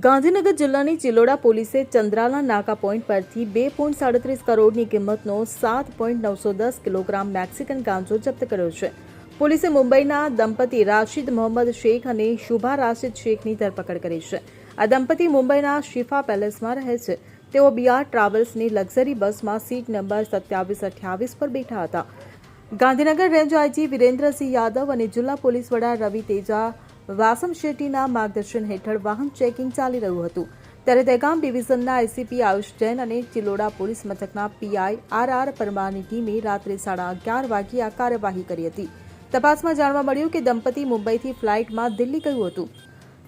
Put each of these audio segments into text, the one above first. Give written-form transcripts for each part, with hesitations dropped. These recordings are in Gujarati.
ગાંધીનગર જિલ્લાની ચિલોડા પોલીસે ચંદ્રાલા નાકા પોઈન્ટ પરથી 2.37 કરોડની કિંમતનો 7.910 કિલોગ્રામ મેક્સિકન ગાંજો જપ્ત કર્યો છે. પોલીસે મુંબઈના દંપતી રાશિદ મોહમ્મદ શેખ અને શુભા રાશિદ શેખની ધરપકડ કરી છે. આ દંપતી મુંબઈના શિફા પેલેસમાં રહે છે. તેઓ બીઆર ટ્રાવેલ્સની લક્ઝરી બસમાં સીટ નંબર 2728 પર બેઠા હતા. ગાંધીનગર રેન્જ આઈજી વિરેન્દ્રસિંહ યાદવ અને જિલ્લા પોલીસ વડા રવિ તેજા વાસમ શેટ્ટીના માર્ગદર્શન હેઠળ વાહન ચેકિંગ ચાલી રહ્યું હતું. ત્યારે દહેગામ ડિવિઝનના એસીપી આયુષ જૈન અને ચિલોડા પોલીસ મથકના પીઆઈ આર પરમારની ટીમે રાત્રે 11:30 વાગ્યે આ કાર્યવાહી કરી હતી. તપાસમાં જાણવા મળ્યું કે દંપતી મુંબઈથી ફ્લાઇટમાં દિલ્હી ગયું હતું.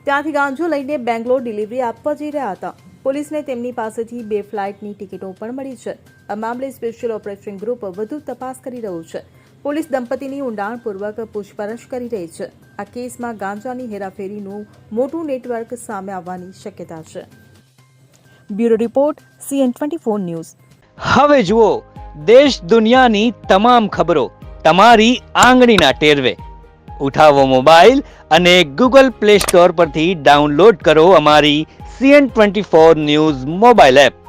ત્યાંથી ગાંજો લઈને બેંગ્લોર ડિલિવરી આપવા જઈ રહ્યા હતા. પોલીસને તેમની પાસેથી 2 ફ્લાઇટની ટિકિટો પણ મળી છે. આ મામલે સ્પેશિયલ ઓપરેશન ગ્રુપ વધુ તપાસ કરી રહ્યું છે. પોલીસ દંપતીની ઊંડાણપૂર્વક પૂછપરછ કરી રહી છે. આ કેસમાં ગાંજાની હેરાફેરીનું મોટું નેટવર્ક સામે આવવાની શક્યતા છે. Bureau report CN24 news. હવે જુઓ દેશ દુનિયાની તમામ ખબરો તમારી આંગળીના ટેરવે. ઉઠાવો મોબાઈલ અને Google Play Store પરથી ડાઉનલોડ કરો અમારી CN24 ન્યૂઝ મોબાઈલ એપ.